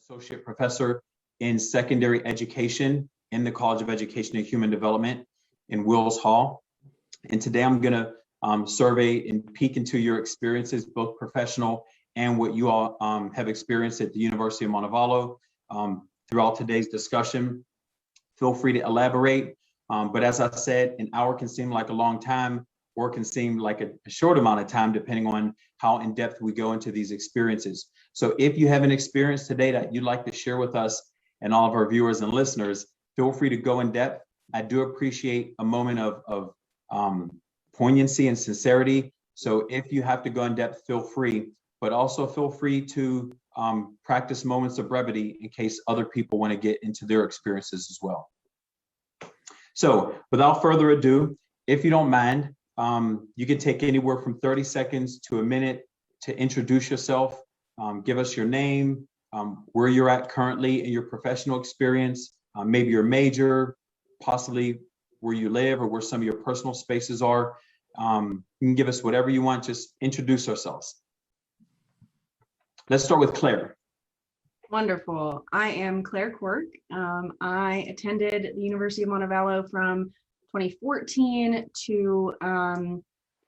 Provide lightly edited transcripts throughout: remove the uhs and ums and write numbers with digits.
Associate Professor in Secondary Education in the College of Education and Human Development in Wills Hall. And today I'm going to survey and peek into your experiences, both professional and what you all have experienced at the University of Montevallo. Throughout today's discussion, feel free to elaborate. But as I said, an hour can seem like a long time, or it can seem like a short amount of time, depending on how in depth we go into these experiences. So if you have an experience today that you'd like to share with us and all of our viewers and listeners, feel free to go in depth. I do appreciate a moment of poignancy and sincerity. So if you have to go in depth, feel free, but also feel free to practice moments of brevity in case other people want to get into their experiences as well. So without further ado, if you don't mind, you can take anywhere from 30 seconds to a minute to introduce yourself, give us your name, where you're at currently in your professional experience, maybe your major, possibly where you live or where some of your personal spaces are. You can give us whatever you want, just introduce ourselves. Let's start with Claire. Wonderful. I am Claire Quirk. I attended the University of Montevallo from 2014 to,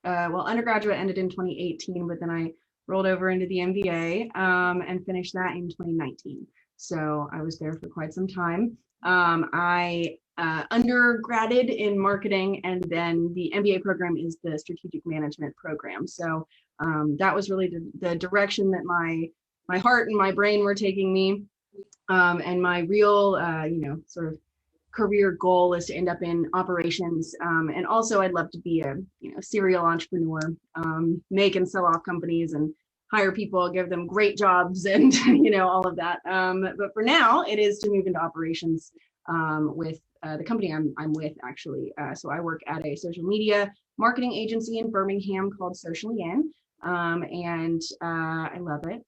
well, undergraduate ended in 2018, but then I rolled over into the MBA and finished that in 2019. So I was there for quite some time. I undergraded in marketing, and then the MBA program is the strategic management program. So that was really the direction that my heart and my brain were taking me. And my real, sort of career goal is to end up in operations. And also I'd love to be a, serial entrepreneur, make and sell off companies and hire people, give them great jobs and, all of that. But for now it is to move into operations with the company I'm with actually. So I work at a social media marketing agency in Birmingham called SociallyIn. And I love it.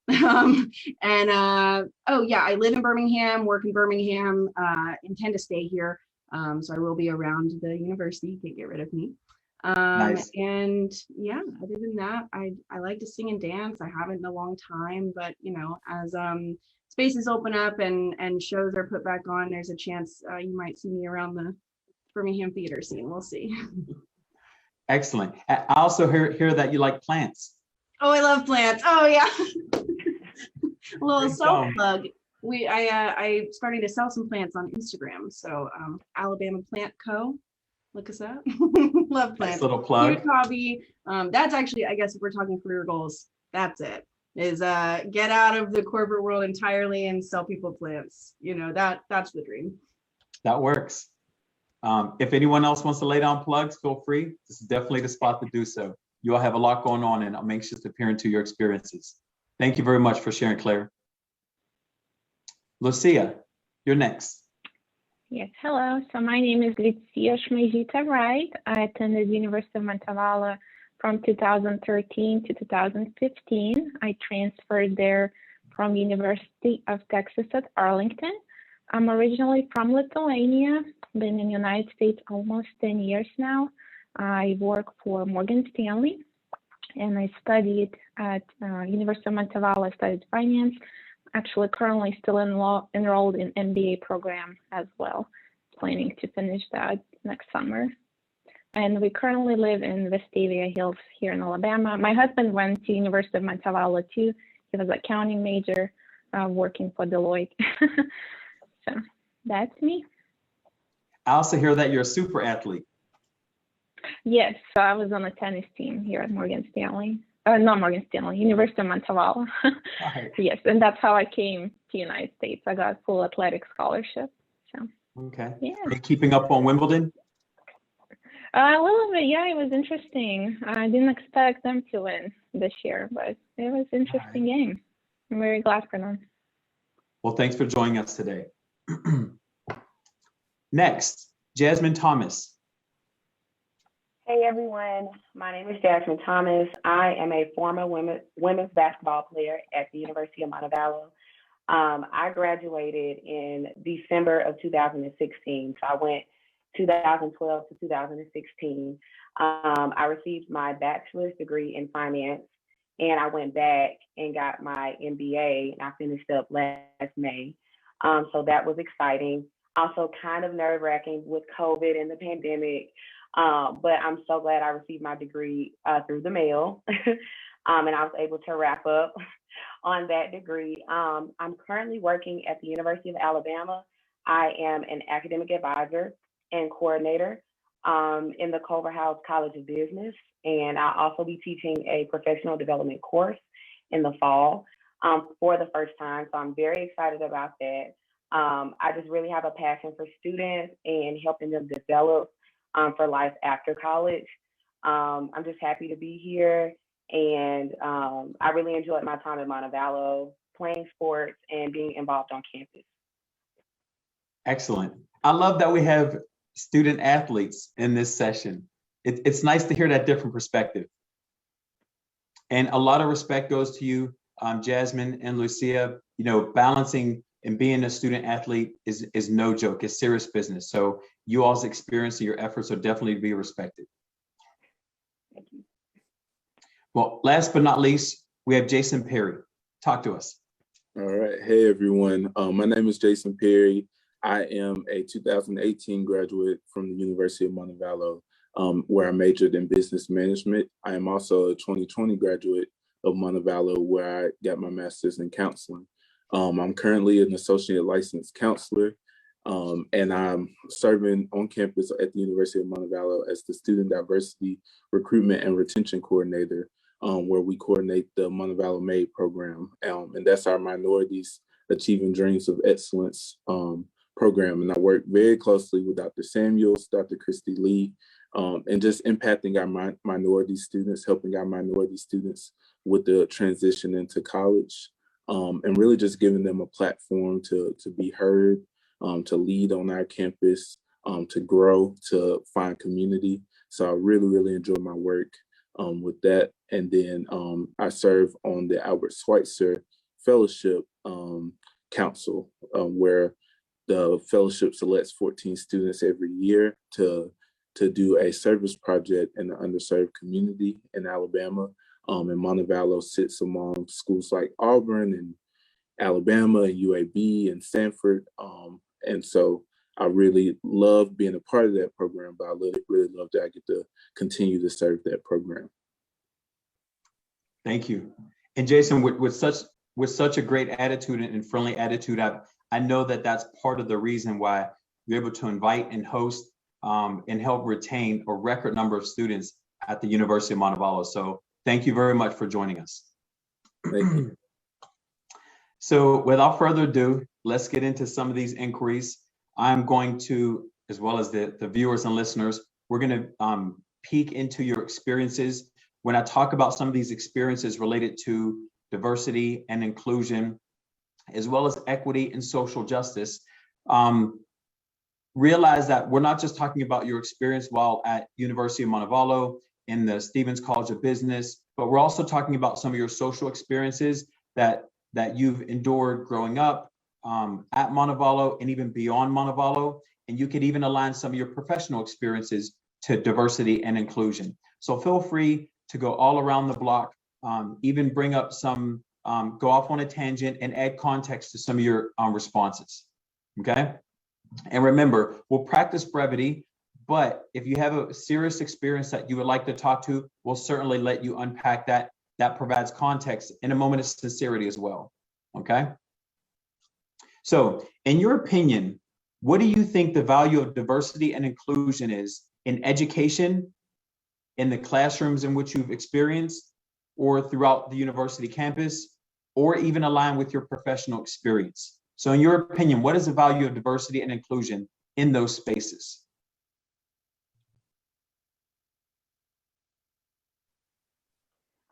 Oh yeah, I live in Birmingham, work in Birmingham, intend to stay here. So I will be around the university, you can't get rid of me. Nice. And yeah, other than that, I like to sing and dance. I haven't in a long time, but as spaces open up and shows are put back on, there's a chance you might see me around the Birmingham theater scene. We'll see. Excellent. I also hear that you like plants. Oh, I love plants. Oh yeah. A little self plug. I starting to sell some plants on Instagram. So Alabama Plant Co. Look us up. Love plants. Nice little plug. Huge hobby. That's actually, I guess if we're talking career goals, that's it. Is get out of the corporate world entirely and sell people plants. That's the dream. That works. If anyone else wants to lay down plugs, feel free. This is definitely the spot to do so. You all have a lot going on, and I'm anxious to peer into your experiences. Thank you very much for sharing, Claire. Liucija, you're next. Yes, hello. So my name is Liucija Smaizyte, Wright. I attended University of Montevallo from 2013 to 2015. I transferred there from University of Texas at Arlington. I'm originally from Lithuania, been in the United States almost 10 years now. I work for Morgan Stanley, and I studied at University of Montevallo. I studied finance. Actually, currently still enrolled in MBA program as well. Planning to finish that next summer. And we currently live in Vestavia Hills here in Alabama. My husband went to University of Montevallo too. He was an accounting major, working for Deloitte. So that's me. I also hear that you're a super athlete. Yes, so I was on a tennis team here at Morgan Stanley. Not Morgan Stanley, University of Montevallo. Right. Yes, and that's how I came to United States. I got full athletic scholarship. So okay. Yeah. Are you keeping up on Wimbledon? A little bit, yeah. It was interesting. I didn't expect them to win this year, but it was an interesting game. I'm very glad for them. Well, thanks for joining us today. Next, Jasmine Thomas. Hey everyone, my name is Jasmine Thomas. I am a former women's basketball player at the University of Montevallo. I graduated in December of 2016, so I went 2012 to 2016. I received my bachelor's degree in finance, and I went back and got my MBA, and I finished up last May. So that was exciting. Also kind of nerve-wracking with COVID and the pandemic, but I'm so glad I received my degree through the mail, and I was able to wrap up on that degree. I'm currently working at the University of Alabama. I am an academic advisor and coordinator in the Culverhouse College of Business, and I'll also be teaching a professional development course in the fall for the first time. So I'm very excited about that. I just really have a passion for students and helping them develop for life after college. I'm just happy to be here, and I really enjoyed my time at Montevallo, playing sports and being involved on campus. Excellent. I love that we have student athletes in this session. It's nice to hear that different perspective. And a lot of respect goes to you, Jasmine and Liucija. You know, balancing and being a student athlete is no joke. It's serious business. So you all's experience and your efforts are definitely to be respected. Thank you. Well, last but not least, we have Jason Perry. Talk to us. All right. Hey, everyone. My name is Jason Perry. I am a 2018 graduate from the University of Montevallo, where I majored in business management. I am also a 2020 graduate of Montevallo, where I got my master's in counseling. I'm currently an associate licensed counselor, and I'm serving on campus at the University of Montevallo as the Student Diversity, Recruitment, and Retention Coordinator, where we coordinate the Montevallo M.A.D.E program. And that's our Minorities Achieving Dreams of Excellence program. And I work very closely with Dr. Samuels, Dr. Christy Lee, and just impacting our minority students, helping our minority students with the transition into college, and really just giving them a platform to be heard, to lead on our campus, to grow, to find community. So I really, really enjoy my work with that. And then I serve on the Albert Schweitzer Fellowship Council, where the fellowship selects 14 students every year to do a service project in the underserved community in Alabama. And Montevallo sits among schools like Auburn and Alabama and UAB and Stanford. And so I really love being a part of that program, but I really love that I get to continue to serve that program. Thank you. And Jason, with such a great attitude and friendly attitude, I know that that's part of the reason why you're able to invite and host and help retain a record number of students at the University of Montevallo. So thank you very much for joining us. Thank you. So without further ado, let's get into some of these inquiries. I'm going to, as well as the viewers and listeners, we're going to peek into your experiences. When I talk about some of these experiences related to diversity and inclusion, as well as equity and social justice, realize that we're not just talking about your experience while at University of Montevallo in the Stevens College of Business, but we're also talking about some of your social experiences that you've endured growing up at Montevallo and even beyond Montevallo. And you could even align some of your professional experiences to diversity and inclusion. So feel free to go all around the block, even bring up some, go off on a tangent and add context to some of your responses, okay? And remember, we'll practice brevity, but if you have a serious experience that you would like to talk to, we'll certainly let you unpack that. That provides context in a moment of sincerity as well, okay? So in your opinion, what do you think the value of diversity and inclusion is in education, in the classrooms in which you've experienced, or throughout the university campus, or even align with your professional experience? So in your opinion, what is the value of diversity and inclusion in those spaces?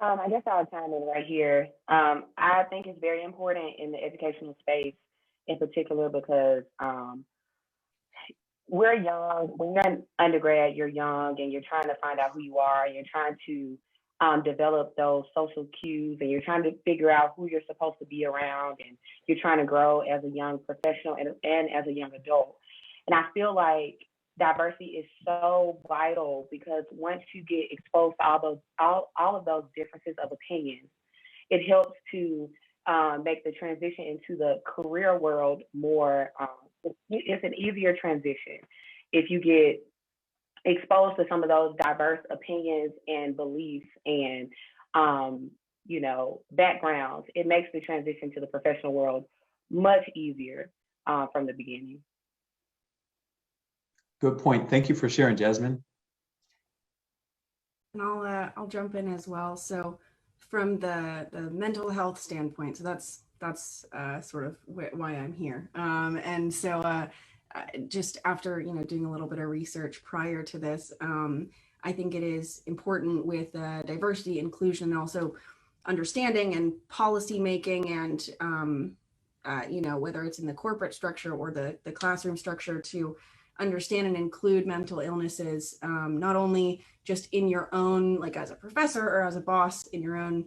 I guess I'll chime in right here. I think it's very important in the educational space in particular because we're young. When you're an undergrad, you're young and you're trying to find out who you are, and you're trying to develop those social cues, and you're trying to figure out who you're supposed to be around, and you're trying to grow as a young professional and as a young adult. And I feel like diversity is so vital, because once you get exposed to all of those differences of opinions, it helps to make the transition into the career world more, it's an easier transition if you get exposed to some of those diverse opinions and beliefs and backgrounds. It makes the transition to the professional world much easier from the beginning. Good point. Thank you for sharing, Jasmine. And I'll jump in as well. So from the mental health standpoint, so that's sort of why I'm here. And so just after doing a little bit of research prior to this, I think it is important with diversity, inclusion, and also understanding and policy making, and whether it's in the corporate structure or the classroom structure, to understand and include mental illnesses, not only just in your own, like as a professor or as a boss in your own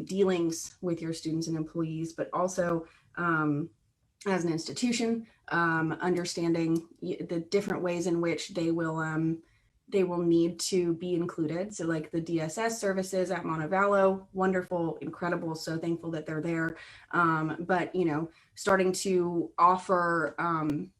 dealings with your students and employees, but also as an institution, understanding the different ways in which they will need to be included. So like the DSS services at Montevallo, wonderful, incredible, so thankful that they're there. But starting to offer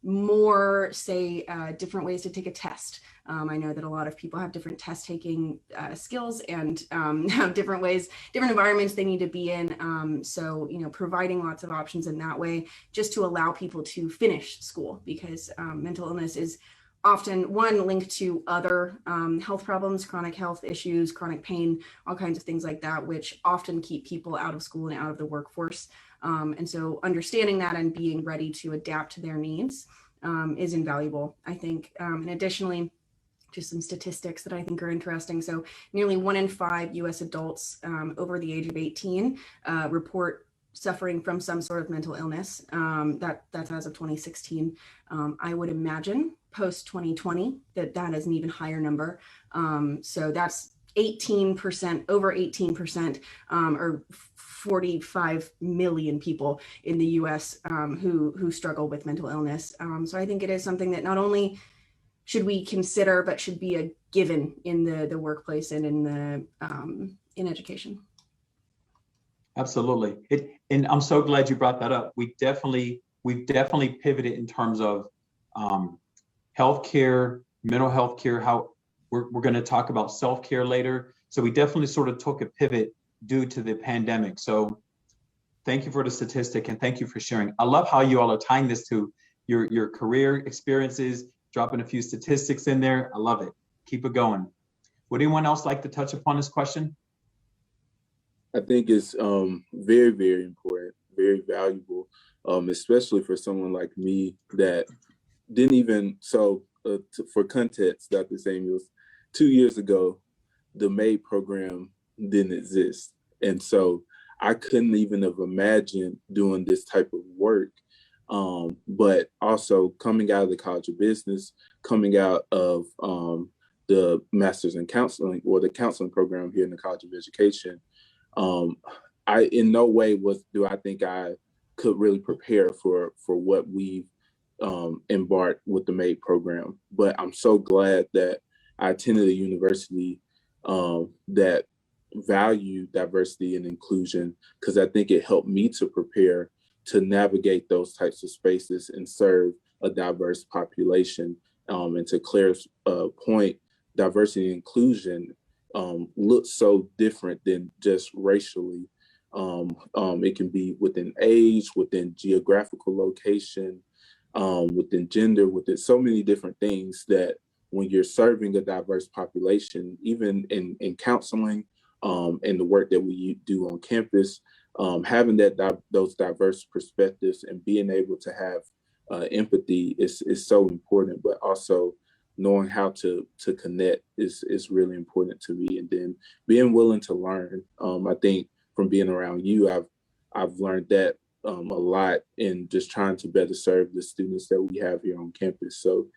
more, say, different ways to take a test. I know that a lot of people have different test taking skills and have different ways, different environments they need to be in. So, providing lots of options in that way, just to allow people to finish school, because mental illness is often one linked to other health problems, chronic health issues, chronic pain, all kinds of things like that, which often keep people out of school and out of the workforce. And so understanding that and being ready to adapt to their needs is invaluable, I think. And additionally, just some statistics that I think are interesting. So nearly 1 in 5 US adults over the age of 18 report suffering from some sort of mental illness. That's as of 2016. I would imagine post 2020 that is an even higher number. So that's 18%, over 18%, or 45 million people in the US who struggle with mental illness. So I think it is something that not only should we consider, but should be a given in the workplace and in education. Absolutely. And I'm so glad you brought that up. We've definitely pivoted in terms of healthcare, mental health care, how we're going to talk about self-care later. So we definitely sort of took a pivot due to the pandemic. So thank you for the statistic and thank you for sharing. I love how you all are tying this to your career experiences, dropping a few statistics in there. I love it. Keep it going. Would anyone else like to touch upon this question? I think it's very, very important, very valuable, especially for someone like me that didn't even, for context, Dr. Samuels, 2 years ago, the M.A.D.E program didn't exist. And so I couldn't even have imagined doing this type of work. But also coming out of the College of Business, coming out of the Master's in Counseling, or the counseling program here in the College of Education, I in no way do I think I could really prepare for what we've embarked with the M.A.D.E program. But I'm so glad that I attended a university that valued diversity and inclusion, because I think it helped me to prepare to navigate those types of spaces and serve a diverse population. And to Claire's point, diversity and inclusion looks so different than just racially. It can be within age, within geographical location, within gender, within so many different things, that when you're serving a diverse population, even in counseling and the work that we do on campus, having those diverse perspectives and being able to have empathy is so important, but also knowing how to connect is really important to me. And then being willing to learn. I think from being around you, I've learned that a lot in just trying to better serve the students that we have here on campus. So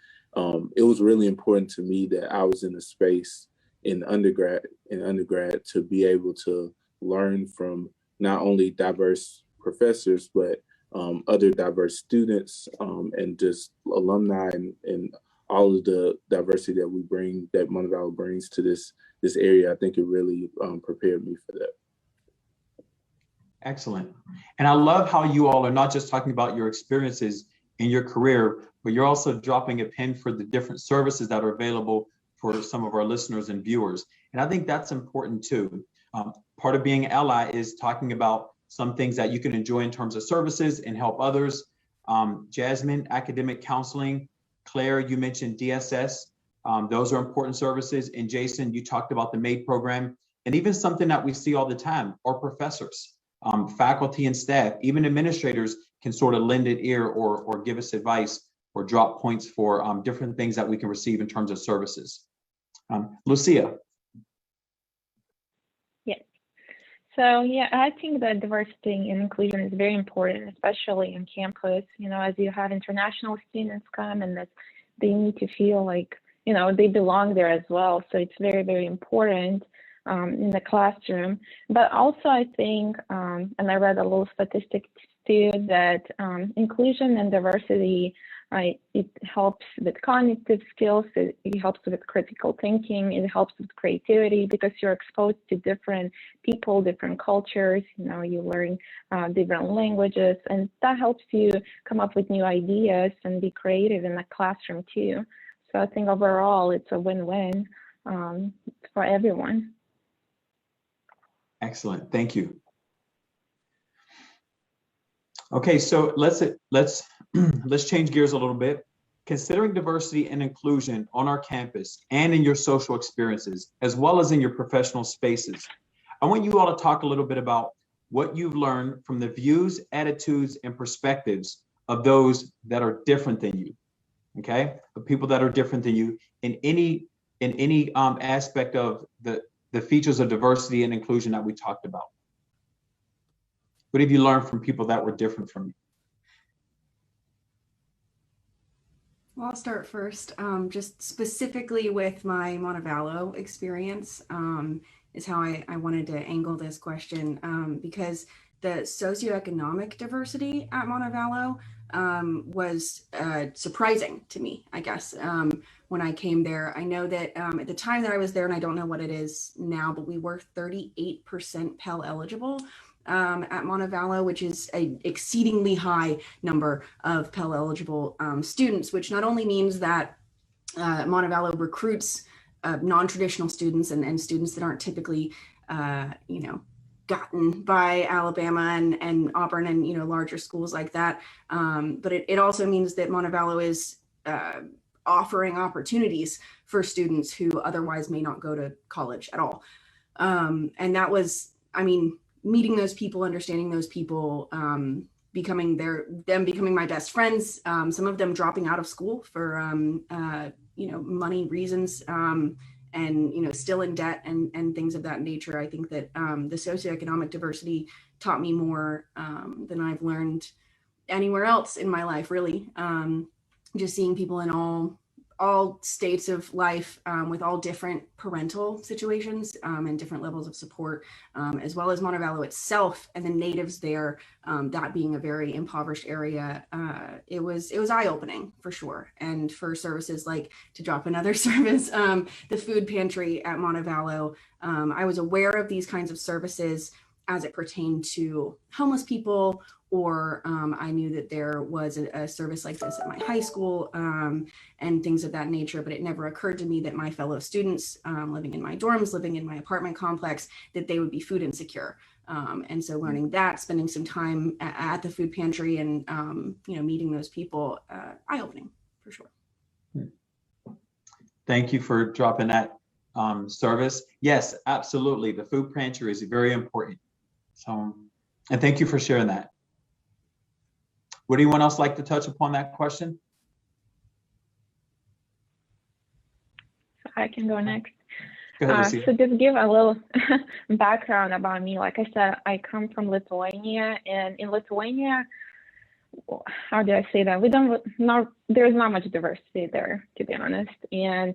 it was really important to me that I was in a space in undergrad to be able to learn from not only diverse professors, but other diverse students and just alumni and all of the diversity that we bring, that Montevallo brings to this area. I think it really prepared me for that. Excellent. And I love how you all are not just talking about your experiences in your career, but you're also dropping a pin for the different services that are available for some of our listeners and viewers. And I think that's important too. Part of being an ally is talking about some things that you can enjoy in terms of services and help others. Jasmine, academic counseling. Claire, you mentioned DSS. Those are important services. And Jason, you talked about the M.A.D.E program, and even something that we see all the time, our professors, faculty and staff, even administrators can sort of lend an ear or give us advice or drop points for different things that we can receive in terms of services. Liucija. Yes. So yeah, I think that diversity and inclusion is very important, especially on campus. You know, as you have international students come and that they need to feel like, you know, they belong there as well. So it's very, very important in the classroom. But also I think, and I read a little statistic too, that inclusion and diversity, it helps with cognitive skills, it helps with critical thinking, it helps with creativity because you're exposed to different people, different cultures, you know, you learn different languages, and that helps you come up with new ideas and be creative in the classroom too. So I think overall it's a win-win for everyone. Excellent, thank you. Okay, so let's change gears a little bit. Considering diversity and inclusion on our campus and in your social experiences, as well as in your professional spaces, I want you all to talk a little bit about what you've learned from the views, attitudes, and perspectives of those that are different than you. Okay, the people that are different than you in any aspect of the features of diversity and inclusion that we talked about. What have you learned from people that were different from you? Well, I'll start first. Just specifically with my Montevallo experience is how I wanted to angle this question because the socioeconomic diversity at Montevallo was surprising to me, I guess, when I came there. I know that at the time that I was there, and I don't know what it is now, but we were 38% Pell eligible at Montevallo, which is an exceedingly high number of Pell eligible students, which not only means that Montevallo recruits non-traditional students and students that aren't typically, you know, gotten by Alabama and Auburn and, you know, larger schools like that. But it also means that Montevallo is offering opportunities for students who otherwise may not go to college at all. And that was, I mean, meeting those people, understanding those people, becoming my best friends, some of them dropping out of school for, you know, money reasons, and, you know, still in debt and things of that nature. I think that the socioeconomic diversity taught me more than I've learned anywhere else in my life, really. Just seeing people in all states of life with all different parental situations and different levels of support, as well as Montevallo itself and the natives there, that being a very impoverished area. It was eye-opening for sure. And for services like, to drop another service, the food pantry at Montevallo, I was aware of these kinds of services as it pertained to homeless people, or I knew that there was a service like this at my high school and things of that nature, but it never occurred to me that my fellow students living in my dorms, living in my apartment complex, that they would be food insecure. And so learning that, spending some time at the food pantry and, you know, meeting those people, eye-opening for sure. Thank you for dropping that service. Yes, absolutely. The food pantry is very important. So, and thank you for sharing that. Would anyone else like to touch upon that question? I can go next. Go ahead, Liucija. So just give a little background about me. Like I said, I come from Lithuania, and in Lithuania, how do I say that? There's not much diversity there, to be honest. And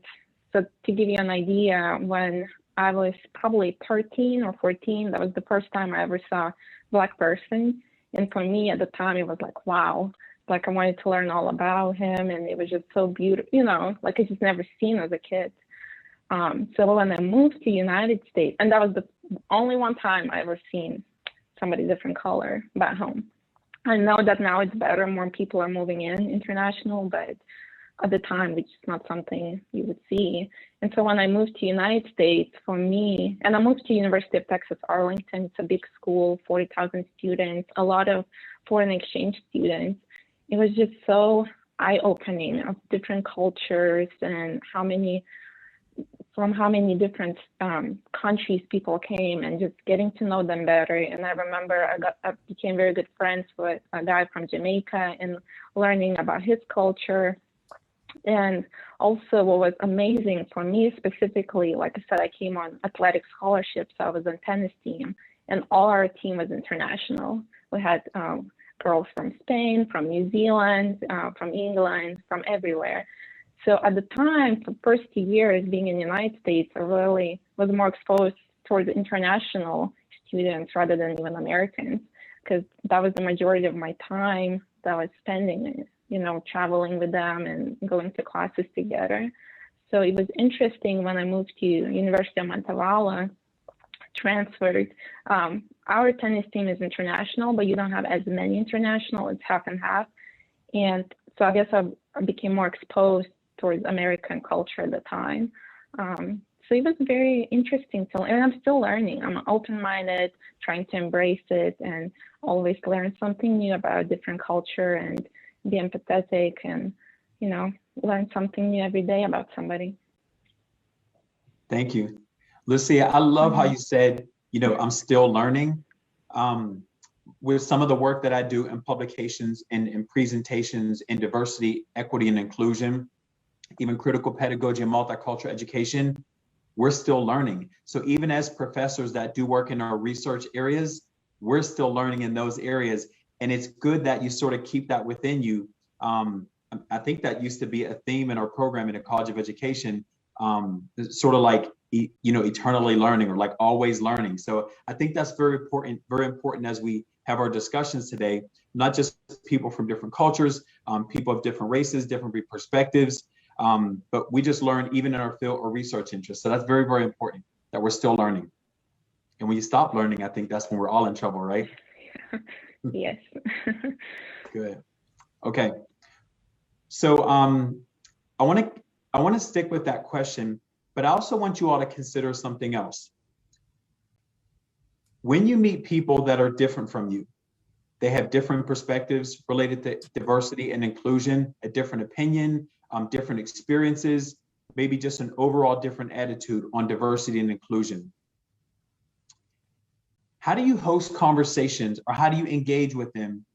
so to give you an idea, when I was probably 13 or 14, that was the first time I ever saw a Black person. And for me at the time, it was like, wow, like I wanted to learn all about him, and it was just so beautiful, you know, like I just never seen as a kid. So when I moved to United States, and that was the only one time I ever seen somebody different color back home. I know that now it's better, more people are moving in international, but at the time it's just not something you would see. And so when I moved to United States, for me, and I moved to University of Texas, Arlington, it's a big school, 40,000 students, a lot of foreign exchange students. It was just so eye-opening of different cultures and from how many different countries people came, and just getting to know them better. And I remember I became very good friends with a guy from Jamaica and learning about his culture. And also what was amazing for me specifically, like I said, I came on athletic scholarships. So I was on tennis team, and all our team was international. We had girls from Spain, from New Zealand, from England, from everywhere. So at the time, for the first 2 years being in the United States, I really was more exposed towards international students rather than even Americans, because that was the majority of my time that I was spending, you know, traveling with them and going to classes together. So it was interesting when I moved to University of Montevallo, transferred. Our tennis team is international, but you don't have as many international, it's half and half. And so I guess I became more exposed towards American culture at the time. So it was very interesting to learn, and I'm still learning. I'm open-minded, trying to embrace it and always learn something new about a different culture and be empathetic and, you know, learn something new every day about somebody. Thank you. Liucija, I love how you said, you know, I'm still learning. With some of the work that I do in publications and in presentations in diversity, equity, and inclusion, even critical pedagogy and multicultural education, we're still learning. So even as professors that do work in our research areas, we're still learning in those areas. And it's good that you sort of keep that within you. I think that used to be a theme in our program in the College of Education, sort of like, you know, eternally learning or like always learning. So I think that's very important as we have our discussions today, not just people from different cultures, people of different races, different perspectives, but we just learn even in our field or research interests. So that's very, very important that we're still learning. And when you stop learning, I think that's when we're all in trouble, right? Yes. Good. Okay. So I want to stick with that question, but I also want you all to consider something else. When you meet people that are different from you, they have different perspectives related to diversity and inclusion, a different opinion, different experiences, maybe just an overall different attitude on diversity and inclusion. How do you host conversations, or how do you engage with them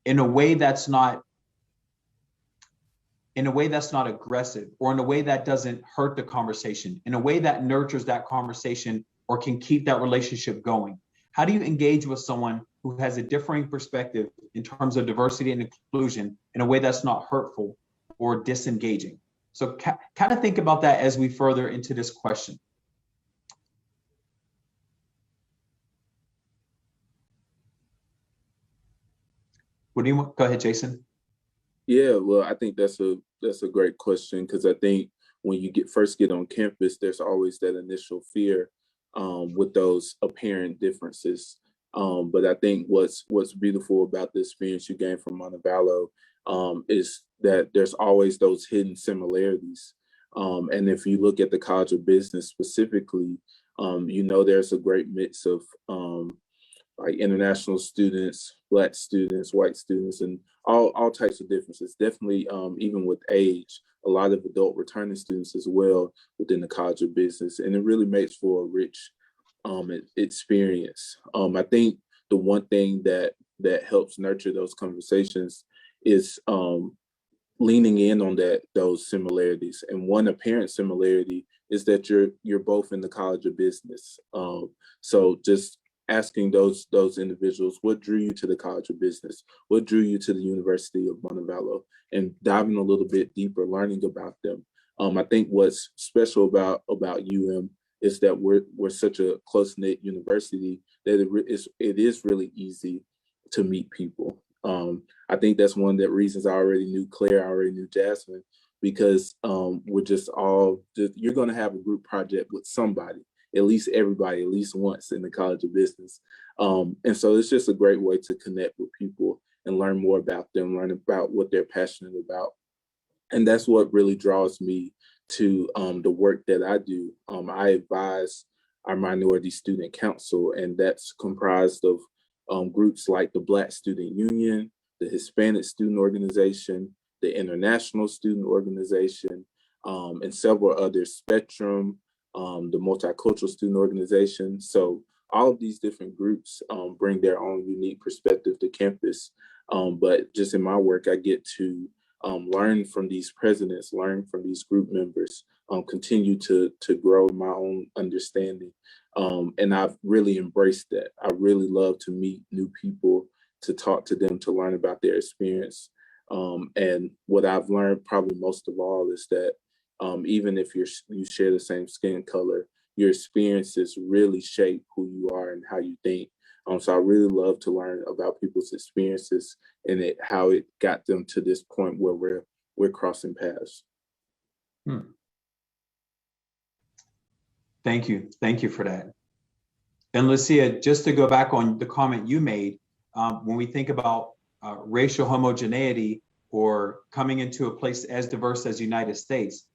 in a way that's not aggressive, or in a way that doesn't hurt the conversation, in a way that nurtures that conversation or can keep that relationship going? How do you engage with someone who has a differing perspective in terms of diversity and inclusion in a way that's not hurtful or disengaging? So kind of think about that as we further into this question. What do you want? Go ahead, Jason. Yeah, well, I think that's a great question, because I think when you first get on campus, there's always that initial fear with those apparent differences. But I think what's beautiful about the experience you gain from Montevallo is that there's always those hidden similarities. And if you look at the College of Business specifically, you know, there's a great mix of like international students, Black students, white students, and all types of differences. Definitely, even with age, a lot of adult returning students as well within the College of Business, and it really makes for a rich experience. I think the one thing that helps nurture those conversations is leaning in on those similarities. And one apparent similarity is that you're both in the College of Business. So just asking those individuals, what drew you to the College of Business? What drew you to the University of Montevallo? And diving a little bit deeper, learning about them. I think what's special about UM is that we're such a close-knit university that it is really easy to meet people. I think that's one of the reasons I already knew Claire, I already knew Jasmine, because we're just all, you're going to have a group project with somebody, at least everybody, at least once in the College of Business. And so it's just a great way to connect with people and learn more about them, learn about what they're passionate about. And that's what really draws me to the work that I do. I advise our Minority Student Council, and that's comprised of groups like the Black Student Union, the Hispanic Student Organization, the International Student Organization, and several others, Spectrum, the Multicultural Student Organization. So all of these different groups bring their own unique perspective to campus. But just in my work, I get to learn from these presidents, learn from these group members, continue to grow my own understanding. And I've really embraced that. I really love to meet new people, to talk to them, to learn about their experience. And what I've learned probably most of all is that even if you share the same skin color, your experiences really shape who you are and how you think. So I really love to learn about people's experiences and how it got them to this point where we're crossing paths. Thank you for that. And Liucija, just to go back on the comment you made, when we think about racial homogeneity or coming into a place as diverse as the United States,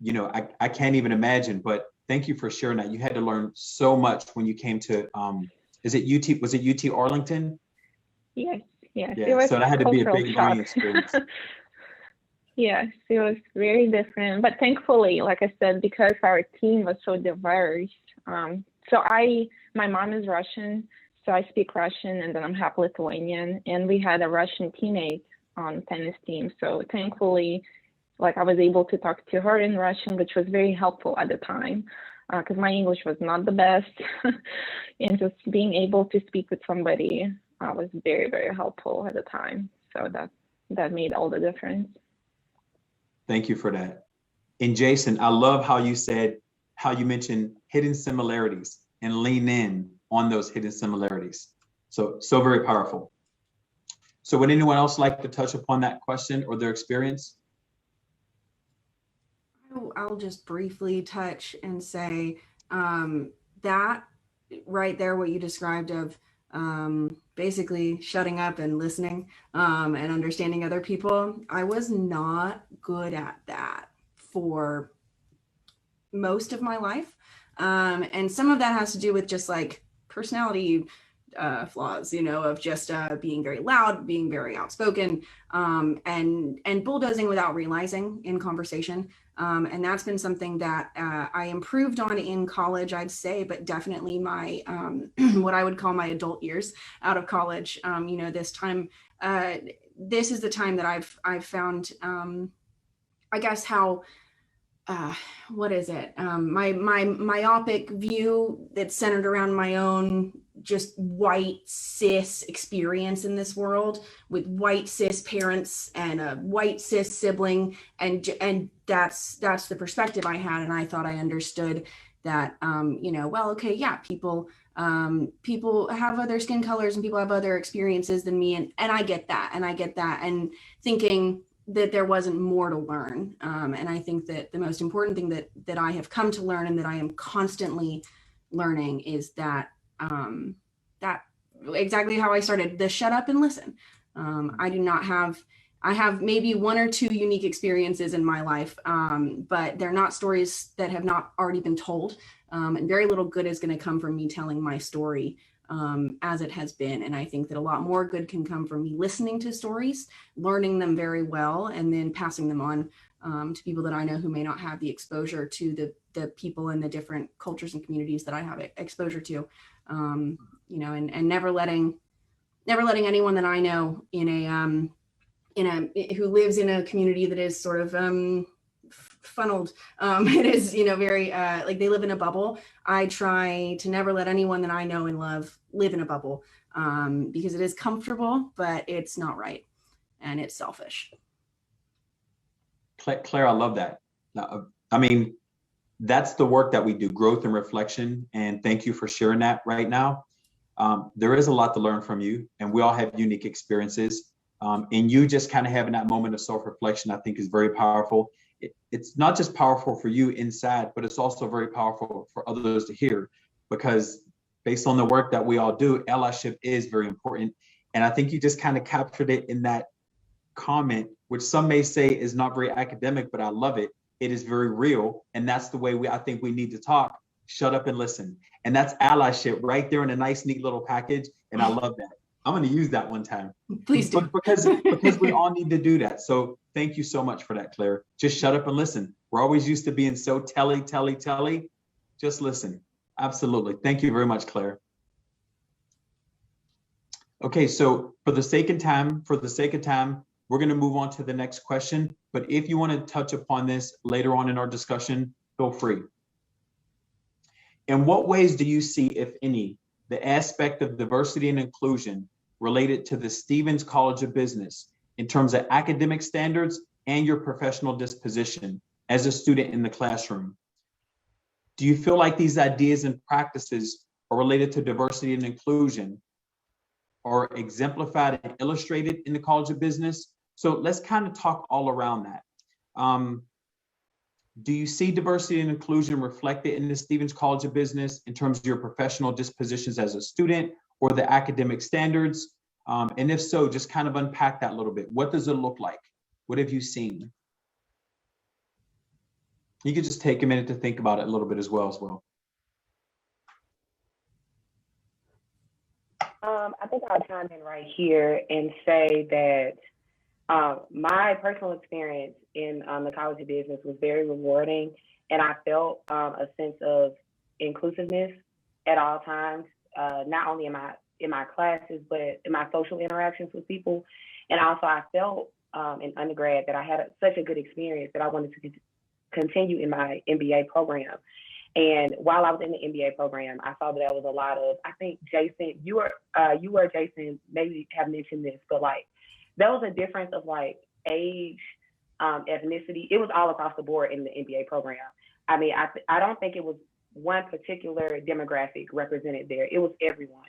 you know, I can't even imagine, but thank you for sharing that. You had to learn so much when you came to, was it UT Arlington? Yes. Yeah, It was so that had to be a big shock. learning experience. Yes, it was very different. But thankfully, like I said, because our team was so diverse, my mom is Russian, so I speak Russian, and then I'm half Lithuanian, and we had a Russian teammate on the tennis team. So thankfully, like I was able to talk to her in Russian, which was very helpful at the time, because my English was not the best. And just being able to speak with somebody was very, very helpful at the time. So that made all the difference. Thank you for that. And Jason, I love how you mentioned hidden similarities and lean in on those hidden similarities. So very powerful. So would anyone else like to touch upon that question or their experience? I'll just briefly touch and say that right there, what you described of basically shutting up and listening and understanding other people. I was not good at that for most of my life. And some of that has to do with just like personality flaws, you know, of just being very loud, being very outspoken, and bulldozing without realizing in conversation. And that's been something that I improved on in college, I'd say, but definitely my, what I would call my adult years out of college, you know, this time, this is the time that I've found, I guess how, what is it? My myopic view that's centered around my own just white cis experience in this world with white cis parents and a white cis sibling, and that's the perspective I had, and I thought I understood that, you know, well, okay, yeah, people have other skin colors and people have other experiences than me, and I get that, and thinking that there wasn't more to learn. And I think that the most important thing that I have come to learn and that I am constantly learning is that that exactly how I started, the shut up and listen. I have maybe one or two unique experiences in my life, but they're not stories that have not already been told. And very little good is going to come from me telling my story as it has been. And I think that a lot more good can come from me listening to stories, learning them very well, and then passing them on to people that I know who may not have the exposure to the people in the different cultures and communities that I have exposure to, you know, and never letting anyone that I know in a who lives in a community that is sort of funneled. It is, you know, very like they live in a bubble. I try to never let anyone that I know and love live in a bubble because it is comfortable, but it's not right, and it's selfish. Claire, I love that. I mean, that's the work that we do, growth and reflection. And thank you for sharing that right now. There is a lot to learn from you, and we all have unique experiences. And you just kind of having that moment of self-reflection, I think is very powerful. It's not just powerful for you inside, but it's also very powerful for others to hear, because based on the work that we all do, allyship is very important. And I think you just kind of captured it in that comment, which some may say is not very academic, but I love it. It is very real. And that's the way I think we need to talk. Shut up and listen. And that's allyship right there in a nice, neat little package. And I love that. I'm going to use that one time. Please do. Because we all need to do that. So thank you so much for that, Claire. Just shut up and listen. We're always used to being so telly. Just listen. Absolutely. Thank you very much, Claire. Okay, so for the sake of time, we're going to move on to the next question. But if you want to touch upon this later on in our discussion, feel free. In what ways do you see, if any, the aspect of diversity and inclusion related to the Stephens College of Business in terms of academic standards and your professional disposition as a student in the classroom? Do you feel like these ideas and practices are related to diversity and inclusion or exemplified and illustrated in the College of Business? So let's kind of talk all around that. Do you see diversity and inclusion reflected in the Stephens College of Business in terms of your professional dispositions as a student or the academic standards? And if so, just kind of unpack that a little bit. What does it look like? What have you seen? You could just take a minute to think about it a little bit as well. I think I'll chime in right here and say that my personal experience in the College of Business was very rewarding, and I felt a sense of inclusiveness at all times, not only in my classes, but in my social interactions with people. And also I felt in undergrad that I had such a good experience that I wanted to continue in my MBA program. And while I was in the MBA program, I saw that there was a lot of, I think Jason, you were Jason, maybe have mentioned this, but like there was a difference of like age, ethnicity. It was all across the board in the MBA program. I mean, I don't think it was one particular demographic represented there. It was everyone.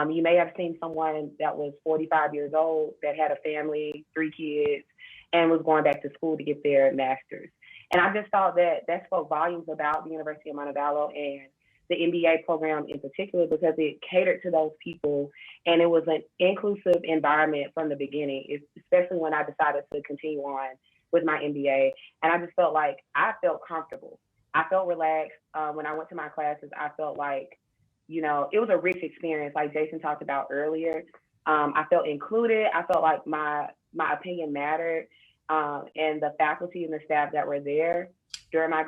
You may have seen someone that was 45 years old that had a family, 3 kids, and was going back to school to get their master's. And I just thought that spoke volumes about the University of Montevallo and the MBA program in particular, because it catered to those people and it was an inclusive environment from the beginning, especially when I decided to continue on with my MBA. And I just felt like I felt comfortable. I felt relaxed. When I went to my classes, I felt like, you know, it was a rich experience, like Jason talked about earlier. I felt included. I felt like my opinion mattered. And the faculty and the staff that were there during my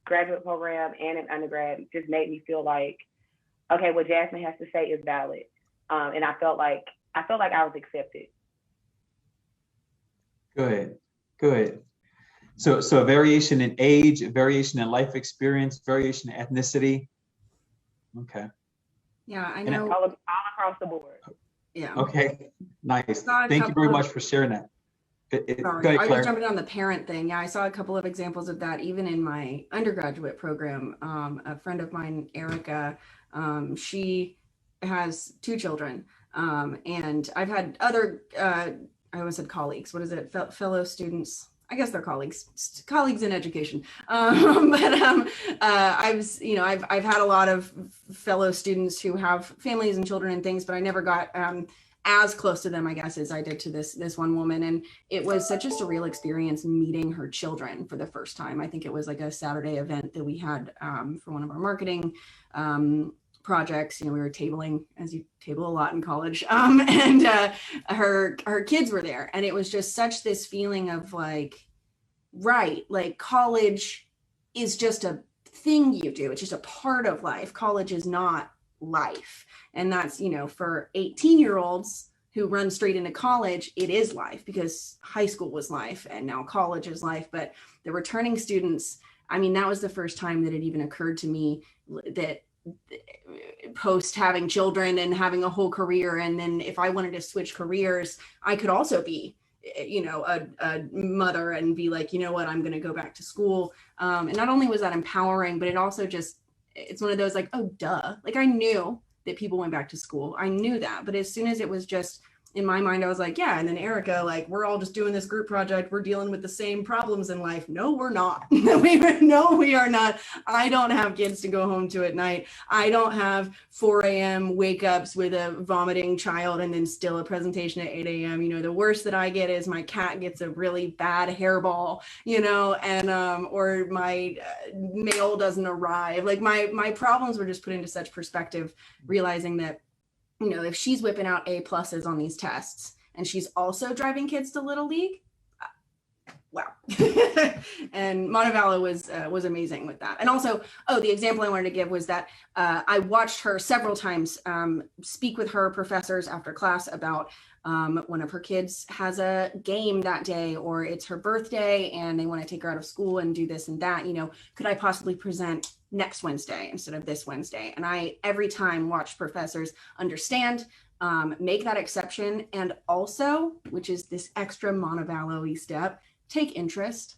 graduate program and in undergrad just made me feel like, okay, what Jasmine has to say is valid. And I felt like I was accepted. Good. So a variation in age, a variation in life experience, variation in ethnicity. Okay. Yeah, I know. All across the board. Yeah. Okay, nice. Thank you very much for sharing that. Sorry, I was jumping on the parent thing. Yeah, I saw a couple of examples of that even in my undergraduate program. A friend of mine, Erica, she has 2 children, and I've had other, I always said colleagues. What is it? Fellow students. I guess they're colleagues in education. I've had a lot of fellow students who have families and children and things, but I never got as close to them, I guess, as I did to this one woman. And it was such a surreal experience meeting her children for the first time. I think it was like a Saturday event that we had for one of our marketing projects. You know, we were tabling, as you table a lot in college, and her kids were there. And it was just such this feeling of like, right, like college is just a thing you do. It's just a part of life. College is not life. And that's, you know, for 18-year-olds who run straight into college, it is life, because high school was life and now college is life. But the returning students, I mean, that was the first time that it even occurred to me that post having children and having a whole career, and then if I wanted to switch careers, I could also be, you know, a mother and be like, you know what, I'm going to go back to school. And not only was that empowering, but it also just, it's one of those like, oh, duh. Like I knew that people went back to school. I knew that. But as soon as it was just in my mind, I was like, yeah. And then Erica, like, we're all just doing this group project. We're dealing with the same problems in life. No, we're not. No, we are not. I don't have kids to go home to at night. I don't have 4 a.m. wake ups with a vomiting child and then still a presentation at 8 a.m. You know, the worst that I get is my cat gets a really bad hairball, you know, and or my mail doesn't arrive. Like my problems were just put into such perspective, realizing that, you know, if she's whipping out A+ on these tests and she's also driving kids to Little League, wow. And Montevallo was amazing with that. And also, the example I wanted to give was that I watched her several times speak with her professors after class about one of her kids has a game that day, or it's her birthday and they want to take her out of school and do this and that, you know, could I possibly present next Wednesday instead of this Wednesday? And I every time watched professors understand, make that exception, and also, which is this extra Montevallo-y step, take interest.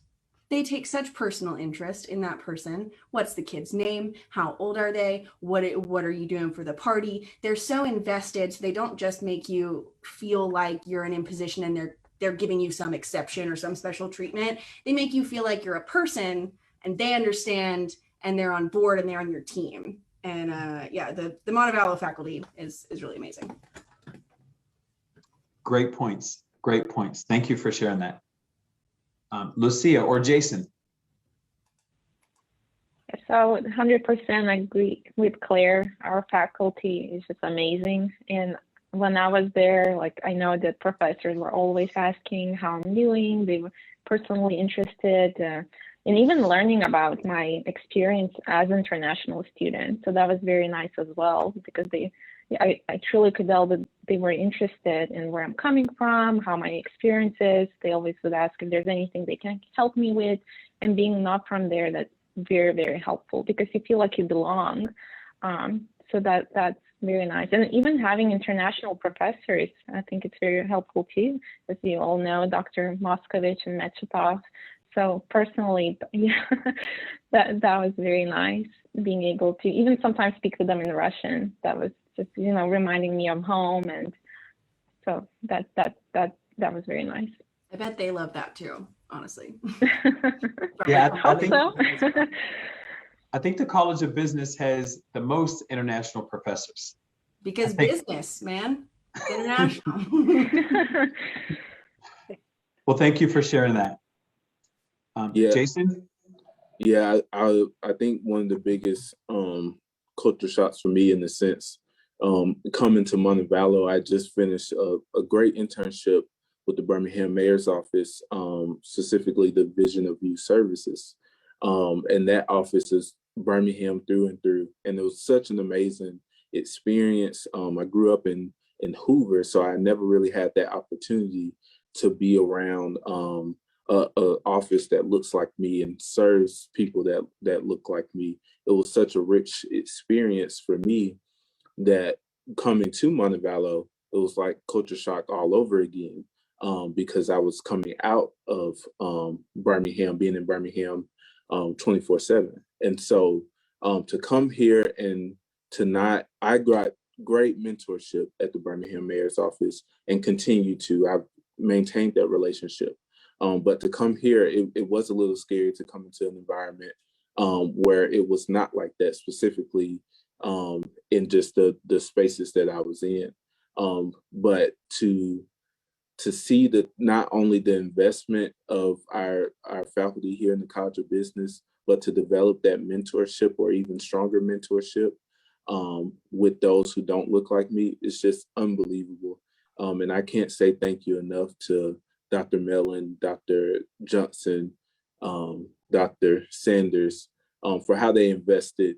They take such personal interest in that person. What's the kid's name? How old are they? What are you doing for the party? They're so invested, so they don't just make you feel like you're an imposition and they're giving you some exception or some special treatment. They make you feel like you're a person and they understand and they're on board and they're on your team. And yeah, the Montevallo faculty is really amazing. Great points. Great points. Thank you for sharing that. Liucija or Jason. So 100% agree with Claire. Our faculty is just amazing. And when I was there, like, I know that professors were always asking how I'm doing. They were personally interested and even learning about my experience as an international student. So that was very nice as well, because I truly could tell that they were interested in where I'm coming from, how my experience is. They always would ask if there's anything they can help me with. And being not from there, that's very, very helpful, because you feel like you belong. So that's very nice. And even having international professors, I think it's very helpful too, as you all know, Dr. Moskovich and Mechetov. So personally, yeah, that was very nice, being able to even sometimes speak to them in Russian. That was just, you know, reminding me of home. And so that was very nice. I bet they love that too, honestly. Yeah, I think the College of Business has the most international professors. Because business, man, international. Well, thank you for sharing that. Yeah. Jason? Yeah, I think one of the biggest culture shocks for me, in the sense, coming to Montevallo, I just finished a great internship with the Birmingham Mayor's Office, specifically the Division of Youth Services. And that office is Birmingham through and through. And it was such an amazing experience. I grew up in Hoover, so I never really had that opportunity to be around a office that looks like me and serves people that look like me. It was such a rich experience for me that coming to Montevallo, it was like culture shock all over again, because I was coming out of Birmingham, being in Birmingham 24/7. And so to come here and I got great mentorship at the Birmingham Mayor's Office and I've maintained that relationship. But to come here, it was a little scary to come into an environment where it was not like that, specifically in just the spaces that I was in. But to see that not only the investment of our faculty here in the College of Business, but to develop that mentorship, or even stronger mentorship with those who don't look like me, it's just unbelievable. And I can't say thank you enough to Dr. Mellon, Dr. Johnson, Dr. Sanders, for how they invested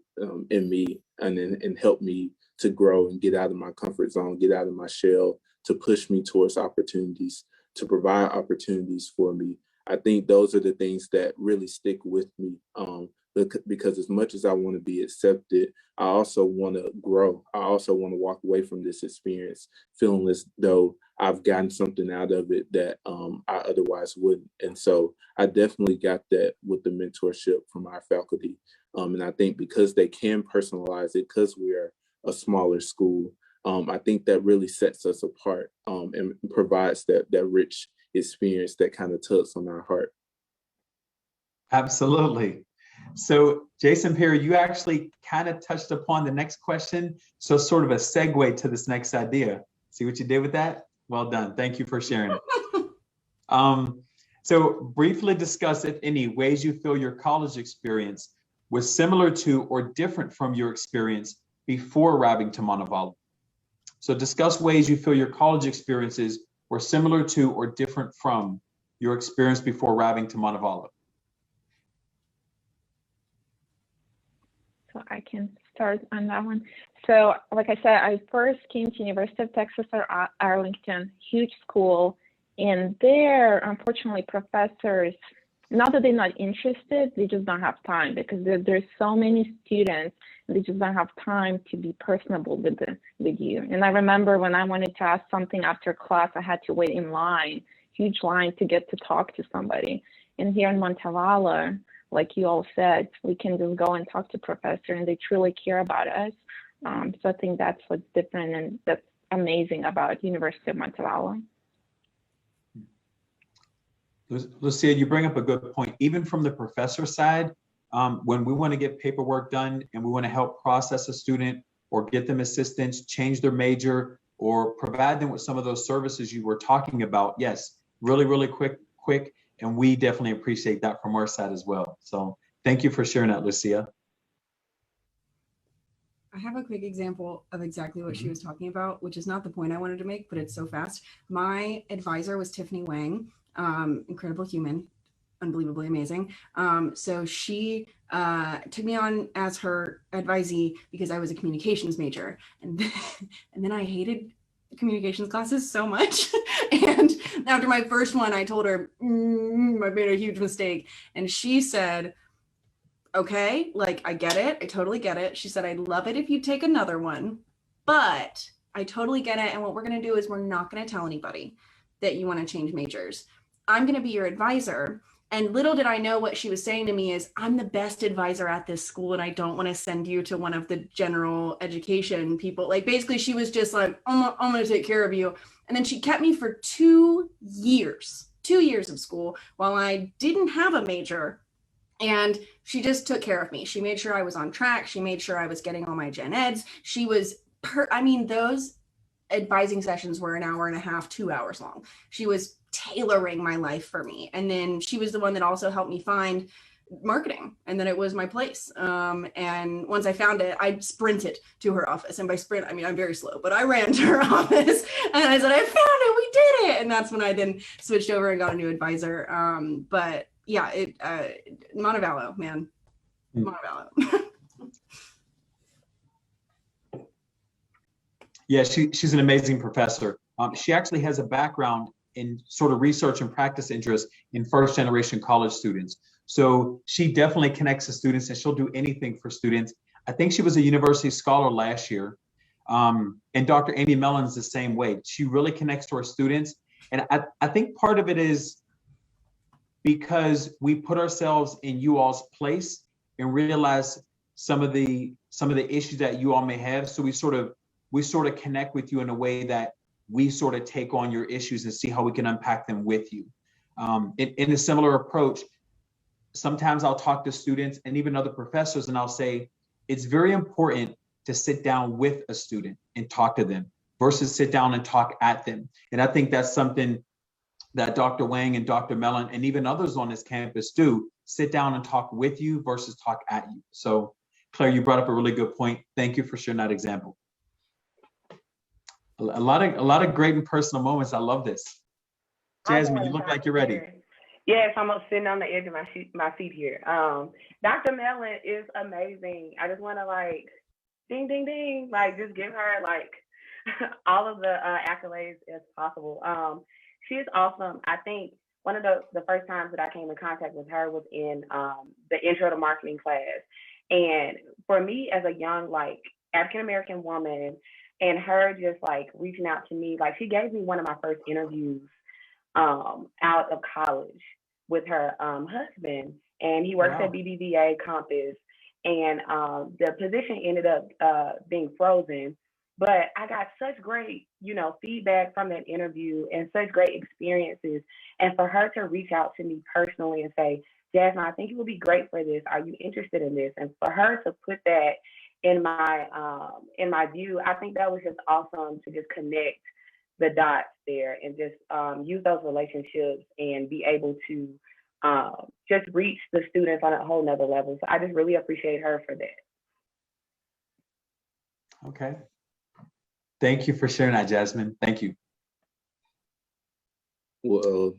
in me and helped me to grow and get out of my comfort zone, get out of my shell, to push me towards opportunities, to provide opportunities for me. I think those are the things that really stick with me, because as much as I want to be accepted, I also want to grow. I also want to walk away from this experience feeling as though I've gotten something out of it that I otherwise wouldn't. And so I definitely got that with the mentorship from our faculty. And I think because they can personalize it, because we're a smaller school, I think that really sets us apart and provides that rich experience that kind of tugs on our heart. Absolutely. So Jason Perry, you actually kind of touched upon the next question. So sort of a segue to this next idea. See what you did with that? Well done. Thank you for sharing it. So briefly discuss, if any, ways you feel your college experience was similar to or different from your experience before arriving to Montevallo. So discuss ways you feel your college experiences were similar to or different from your experience before arriving to Montevallo. So I can start on that one. So like I said, I first came to University of Texas at Arlington, huge school. And there, unfortunately, professors, not that they're not interested, they just don't have time because there's so many students, and they just don't have time to be personable with you. And I remember when I wanted to ask something after class, I had to wait in line, huge line to get to talk to somebody. And here in Montevallo, like you all said, we can just go and talk to professor and they truly care about us. So I think that's what's different and that's amazing about University of Montevallo. Lucia, you bring up a good point. Even from the professor side, when we want to get paperwork done and we want to help process a student or get them assistance, change their major, or provide them with some of those services you were talking about, yes, really, really quick. And we definitely appreciate that from our side as well. So thank you for sharing that, Lucia. I have a quick example of exactly what she was talking about, which is not the point I wanted to make, but it's so fast. My advisor was Tiffany Wang, incredible human, unbelievably amazing. So she took me on as her advisee because I was a communications major. And then I hated communications classes so much. And after my first one, I told her, I made a huge mistake. And she said, okay, like, I get it. I totally get it. She said, I'd love it if you take another one, but I totally get it. And what we're going to do is we're not going to tell anybody that you want to change majors. I'm going to be your advisor. And little did I know what she was saying to me is, I'm the best advisor at this school and I don't want to send you to one of the general education people. Like, basically she was just like, I'm going to take care of you. And then she kept me for 2 years of school while I didn't have a major. And she just took care of me. She made sure I was on track. She made sure I was getting all my gen eds. She was, those advising sessions were 1.5 hours, 2 hours long. She was tailoring my life for me. And then she was the one that also helped me find marketing. And then it was my place. And once I found it, I sprinted to her office. And by sprint, I mean, I'm very slow, but I ran to her office and I said, I found it, we did it. And that's when I then switched over and got a new advisor. But yeah, Montevallo, man, Montevallo. Yeah, she's an amazing professor. She actually has a background in sort of research and practice interest in first generation college students. So she definitely connects to students and she'll do anything for students. I think she was a university scholar last year. And Dr. Amy Mellon's the same way. She really connects to her students. And I think part of it is because we put ourselves in you all's place and realize some of the issues that you all may have. So we sort of connect with you in a way that we sort of take on your issues and see how we can unpack them with you. In a similar approach, sometimes I'll talk to students and even other professors and I'll say, it's very important to sit down with a student and talk to them versus sit down and talk at them. And I think that's something that Dr. Wang and Dr. Mellon and even others on this campus do, sit down and talk with you versus talk at you. So Claire, you brought up a really good point. Thank you for sharing that example. A lot of great and personal moments. I love this. Jasmine, you look like you're ready. Yes, I'm sitting on the edge of my seat here. Dr. Mellon is amazing. I just want to like, ding, ding, ding, like just give her like all of the accolades as possible. She is awesome. I think one of the first times that I came in contact with her was in the intro to marketing class. And for me as a young, like African-American woman, and her just like reaching out to me, like she gave me one of my first interviews out of college with her husband, and he works at BBVA Compass, and the position ended up being frozen. But I got such great, feedback from that interview and such great experiences. And for her to reach out to me personally and say, Jasmine, I think it would be great for this. Are you interested in this? And for her to put that in my view, I think that was just awesome to just connect the dots there and just use those relationships and be able to just reach the students on a whole nother level. So I just really appreciate her for that. Okay. Thank you for sharing that, Jasmine. Thank you. Well,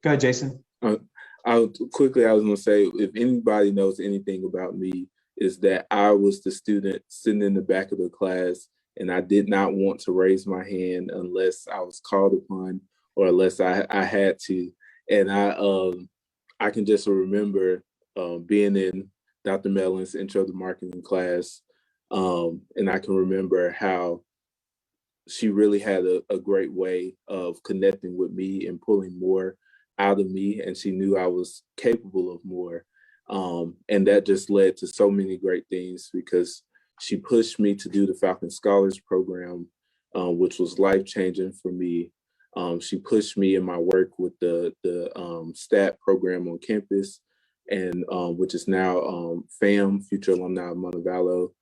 go ahead, Jason. I was going to say, if anybody knows anything about me, is that I was the student sitting in the back of the class, and I did not want to raise my hand unless I was called upon or unless I had to. And I can just remember being in Dr. Mellon's intro to marketing class, and I can remember how she really had a great way of connecting with me and pulling more out of me, and she knew I was capable of more. And that just led to so many great things because she pushed me to do the Falcon Scholars Program, which was life-changing for me. She pushed me in my work with the STAT program on campus, and which is now FAM, Future Alumni of Montevallo.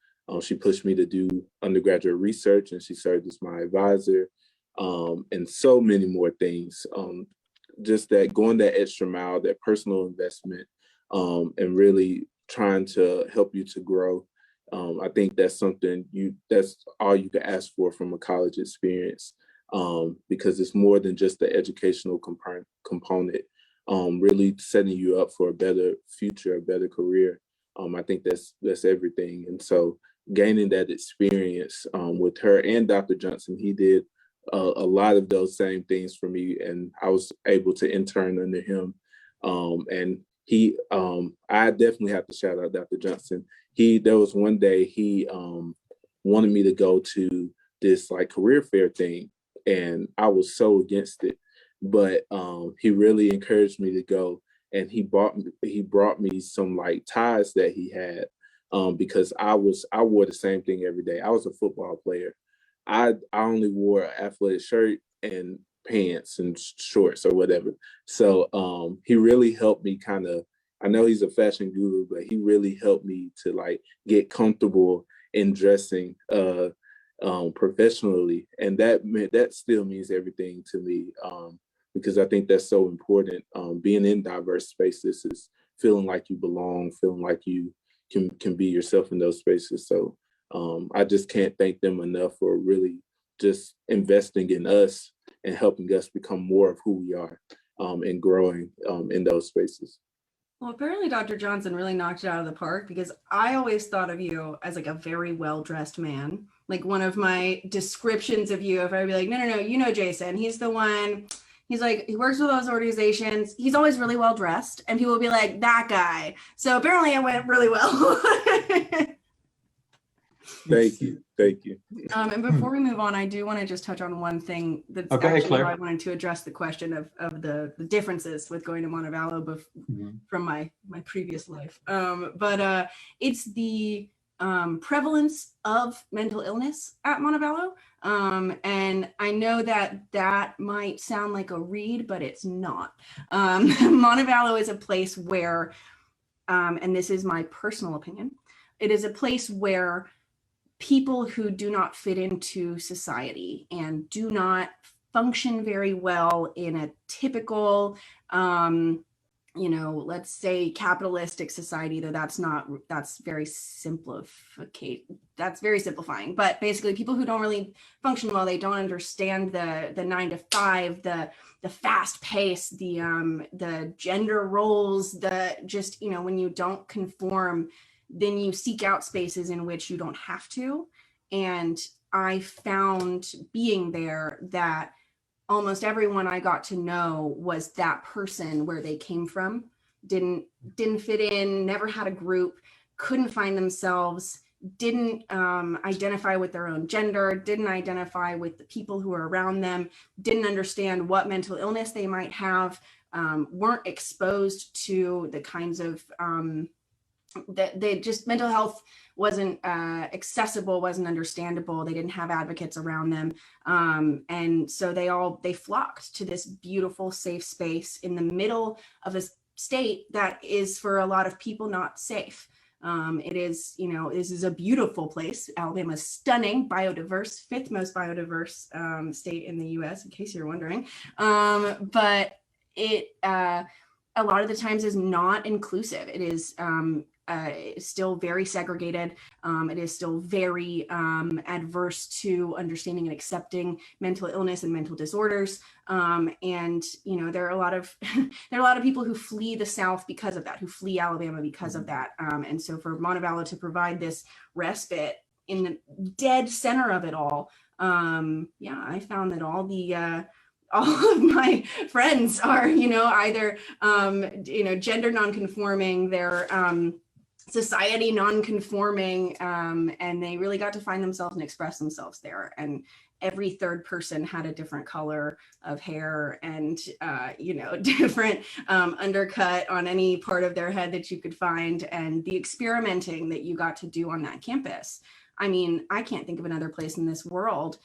She pushed me to do undergraduate research, and she served as my advisor, and so many more things. Just that going that extra mile, that personal investment, and really trying to help you to grow. I think that's something that's all you can ask for from a college experience, because it's more than just the educational component, really setting you up for a better future, a better career. I think that's everything. And so gaining that experience with her and Dr. Johnson, he did a lot of those same things for me, and I was able to intern under him. And he, I definitely have to shout out Dr. Johnson. There was one day he wanted me to go to this like career fair thing, and I was so against it, but he really encouraged me to go, and he brought me some like ties that he had, because I wore the same thing every day. I was a football player. I only wore an athletic shirt and pants and shorts or whatever. So he really helped me I know he's a fashion guru, but he really helped me to like get comfortable in dressing professionally. And that still means everything to me, because I think that's so important. Being in diverse spaces is feeling like you belong, feeling like you can be yourself in those spaces. So I just can't thank them enough for really just investing in us and helping us become more of who we are, and growing in those spaces. Well, apparently Dr. Johnson really knocked it out of the park, because I always thought of you as like a very well-dressed man. Like one of my descriptions of you, if I'd be like, no, Jason, he's the one, he's like, he works with those organizations. He's always really well-dressed, and people will be like, that guy. So apparently it went really well. Thank you. And before we move on, I do want to just touch on one thing that's okay, actually Claire. how I wanted to address the question of the differences with going to Montevallo from my previous life. But it's the prevalence of mental illness at Montevallo. And I know that might sound like a read, but it's not. Montevallo is a place where, and this is my personal opinion, it is a place where people who do not fit into society and do not function very well in a typical, let's say capitalistic society, though that's very simplifying, but basically people who don't really function well, they don't understand the 9 to 5, the fast pace, the gender roles, when you don't conform, then you seek out spaces in which you don't have to. And I found being there that almost everyone I got to know was that person where they came from, didn't fit in, never had a group, couldn't find themselves, didn't identify with their own gender, didn't identify with the people who are around them, didn't understand what mental illness they might have, weren't exposed to the kinds of that they just, mental health wasn't accessible, wasn't understandable. They didn't have advocates around them. And so they flocked to this beautiful, safe space in the middle of a state that is for a lot of people not safe. It is, this is a beautiful place. Alabama is stunning, biodiverse, fifth most biodiverse state in the US, in case you're wondering. But it, a lot of the times is not inclusive. It is still very segregated. It is still very adverse to understanding and accepting mental illness and mental disorders. And there are a lot of people who flee the South because of that, who flee Alabama because of that. And so for Montevallo to provide this respite in the dead center of it all, I found that all of my friends are, either, gender nonconforming, they're society nonconforming, and they really got to find themselves and express themselves there. And every third person had a different color of hair and, different undercut on any part of their head that you could find, and the experimenting that you got to do on that campus. I mean, I can't think of another place in this world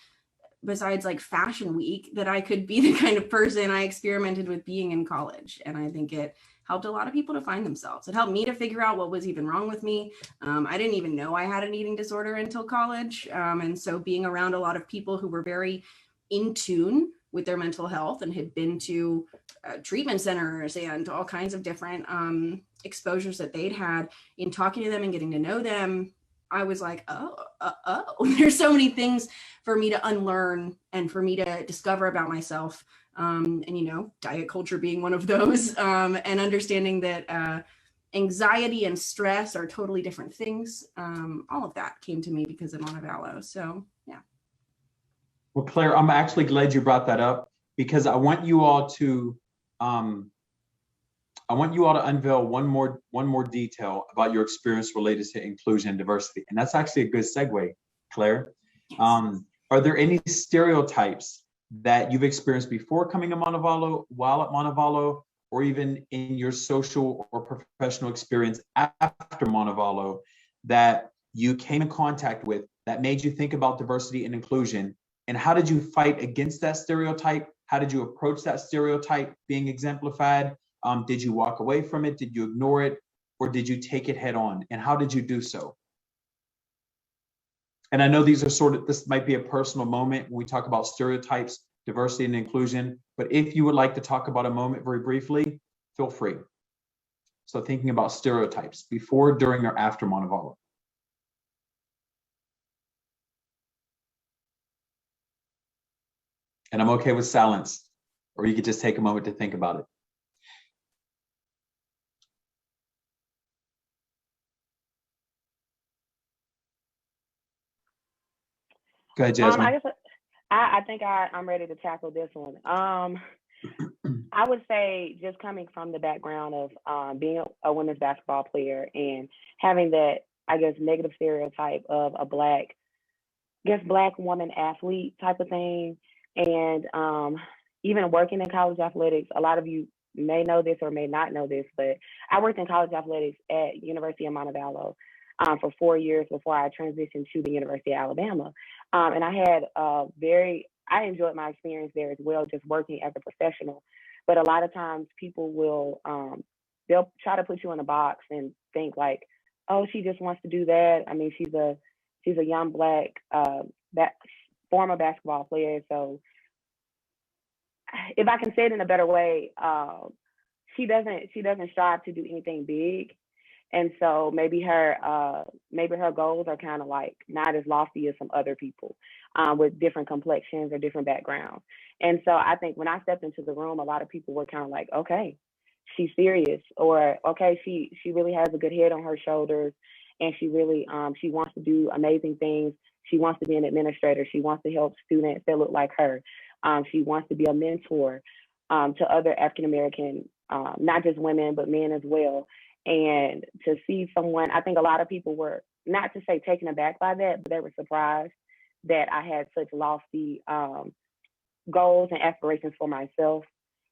besides like Fashion Week that I could be the kind of person I experimented with being in college. And I think it helped a lot of people to find themselves. It helped me to figure out what was even wrong with me. I didn't even know I had an eating disorder until college. And so being around a lot of people who were very in tune with their mental health and had been to treatment centers and all kinds of different exposures that they'd had, in talking to them and getting to know them, I was like, there's so many things for me to unlearn and for me to discover about myself. And, diet culture being one of those, and understanding that anxiety and stress are totally different things. All of that came to me because of Montevallo. So, yeah. Well, Claire, I'm actually glad you brought that up, because I want you all to unveil one more detail about your experience related to inclusion and diversity. And that's actually a good segue, Claire. Yes. Are there any stereotypes that you've experienced before coming to Montevallo, while at Montevallo, or even in your social or professional experience after Montevallo, that you came in contact with that made you think about diversity and inclusion? And how did you fight against that stereotype? How did you approach that stereotype being exemplified? Did you walk away from it? Did you ignore it? Or did you take it head on? And how did you do so? And I know these are this might be a personal moment when we talk about stereotypes, diversity and inclusion, but if you would like to talk about a moment very briefly, feel free. So thinking about stereotypes before, during, or after Montevallo. And I'm okay with silence, or you could just take a moment to think about it. Go ahead, Jasmine. I think I'm ready to tackle this one. I would say, just coming from the background of being a women's basketball player and having that, I guess, negative stereotype of a black woman athlete type of thing. And even working in college athletics, a lot of you may know this or may not know this, but I worked in college athletics at University of Montevallo for 4 years before I transitioned to the University of Alabama. And I had I enjoyed my experience there as well, just working as a professional. But a lot of times people will, they'll try to put you in a box and think like, oh, she just wants to do that. I mean, she's a young black former basketball player. So if I can say it in a better way, she doesn't strive to do anything big. And so maybe her goals are kind of like not as lofty as some other people with different complexions or different backgrounds. And so I think when I stepped into the room, a lot of people were kind of like, okay, she's serious, or okay, she really has a good head on her shoulders, and she really she wants to do amazing things. She wants to be an administrator. She wants to help students that look like her. She wants to be a mentor to other African American, not just women, but men as well. And to see someone, I think a lot of people were, not to say taken aback by that, but they were surprised that I had such lofty goals and aspirations for myself.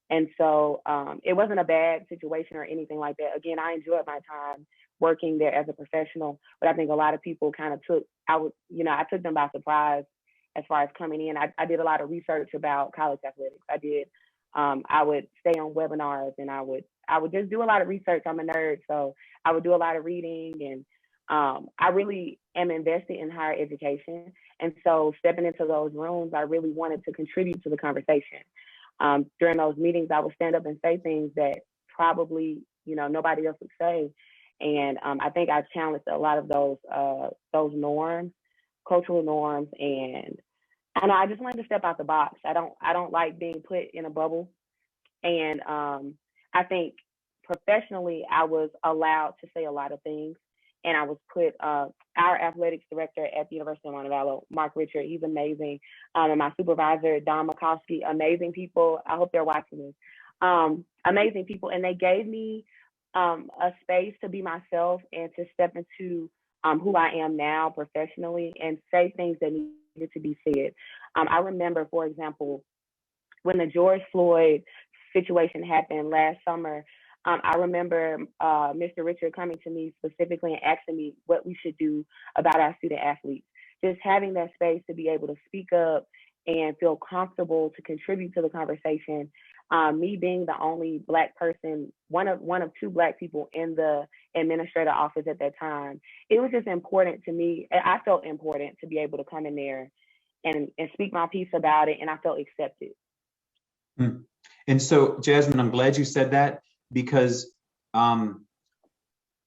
And so it wasn't a bad situation or anything like that. Again, I enjoyed my time working there as a professional, but I think a lot of people kind of I took them by surprise as far as coming in. I did a lot of research about college athletics. I would stay on webinars, and I would just do a lot of research. I'm a nerd, so I would do a lot of reading, and I really am invested in higher education. And so stepping into those rooms, I really wanted to contribute to the conversation. During those meetings, I would stand up and say things that probably, nobody else would say. And I think I challenged a lot of those norms, cultural norms, and I just wanted to step out the box. I don't like being put in a bubble. And I think professionally, I was allowed to say a lot of things. And I was put, our athletics director at the University of Montevallo, Mark Richard, he's amazing. And my supervisor, Don Makowski, amazing people. I hope they're watching this. Amazing people. And they gave me a space to be myself and to step into who I am now professionally and say things that needed to be said. I remember, for example, when the George Floyd situation happened last summer, I remember Mr. Richard coming to me specifically and asking me what we should do about our student athletes. Just having that space to be able to speak up and feel comfortable to contribute to the conversation. Me being the only Black person, one of two Black people in the administrative office at that time, it was just important to me. I felt important to be able to come in there and speak my piece about it, and I felt accepted. And so, Jasmine, I'm glad you said that, because